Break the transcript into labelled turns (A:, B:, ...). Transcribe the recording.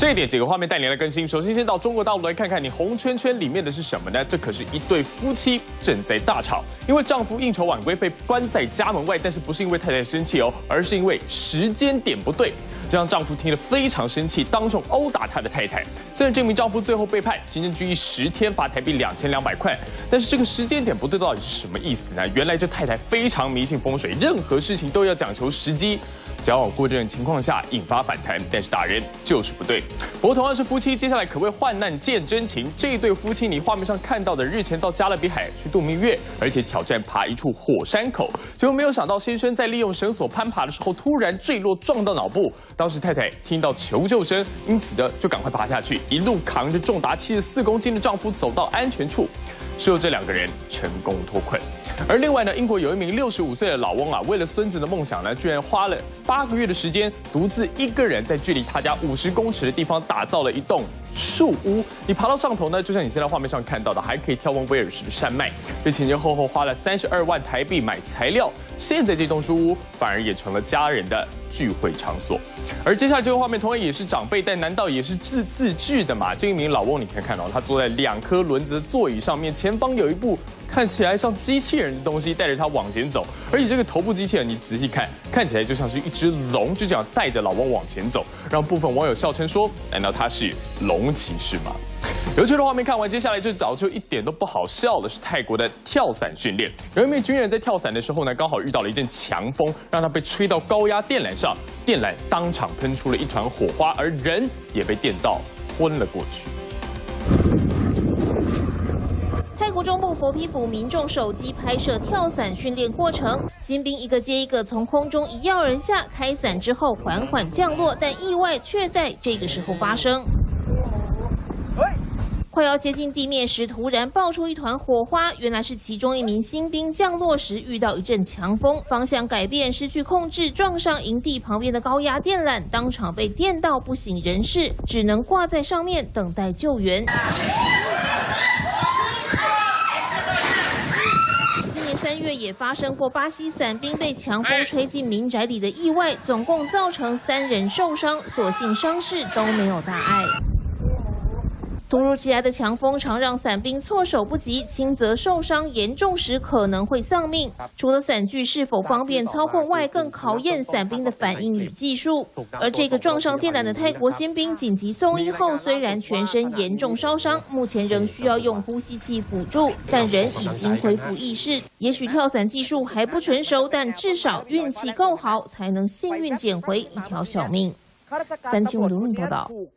A: 这一点几个画面带您来更新。首先，先到中国大陆来看看，你红圈圈里面的是什么呢？这可是一对夫妻正在大吵，因为丈夫应酬晚归被关在家门外，但是不是因为太太生气哦，而是因为时间点不对。这让丈夫听了非常生气，当众殴打他的太太。虽然这名丈夫最后被判行政拘役10天，罚台币2200块，但是这个时间点不对到底是什么意思呢？原来这太太非常迷信风水，任何事情都要讲求时机。交往过这种情况下引发反弹，但是打人就是不对。不过同样是夫妻，接下来可谓患难见真情。这一对夫妻，你画面上看到的，日前到加勒比海去度蜜月，而且挑战爬一处火山口，结果没有想到先生在利用绳索攀爬的时候突然坠落，撞到脑部。当时太太听到求救声，因此的就赶快爬下去，一路扛着重达74公斤的丈夫走到安全处。事后这2个人成功脱困。而另外呢，英国有一名65岁的老翁啊，为了孙子的梦想呢，居然花了8个月的时间，独自一个人在距离他家50公尺的地方打造了一栋树屋。你爬到上头呢，就像你现在画面上看到的，还可以眺望威尔士的山脉。这前前后后花了32万台币买材料，现在这栋树屋反而也成了家人的聚会场所。而接下来这个画面同样也是长辈，但难道也是自制的吗？这一名老翁你可以看到，他坐在2颗轮子的座椅上面，前方有一部看起来像机器人的东西带着他往前走，而且这个头部机器人你仔细看，看起来就像是一只龙，就这样带着老翁往前走，让部分网友笑称说：难道他是龙骑士吗？有趣的画面看完，接下来这早就一点都不好笑的是泰国的跳伞训练。有一名军人在跳伞的时候呢，刚好遇到了一阵强风，让他被吹到高压电缆上，电缆当场喷出了一团火花，而人也被电到昏了过去。
B: 泰国中部佛披府民众手机拍摄跳伞训练过程，新兵一个接一个从空中一跃而下，开伞之后缓缓降落，但意外却在这个时候发生。快要接近地面时，突然爆出一团火花，原来是其中一名新兵降落时遇到一阵强风，方向改变，失去控制，撞上营地旁边的高压电缆，当场被电到不省人事，只能挂在上面等待救援。今年3月也发生过巴西伞兵被强风吹进民宅里的意外，总共造成3人受伤，所幸伤势都没有大碍。突如其来的强风常让伞兵措手不及，轻则受伤，严重时可能会丧命。除了伞具是否方便操控外，更考验伞兵的反应与技术。而这个撞上电缆的泰国新兵紧急送医后，虽然全身严重烧伤，目前仍需要用呼吸器辅助，但人已经恢复意识。也许跳伞技术还不成熟，但至少运气够好，才能幸运捡回一条小命。365报道。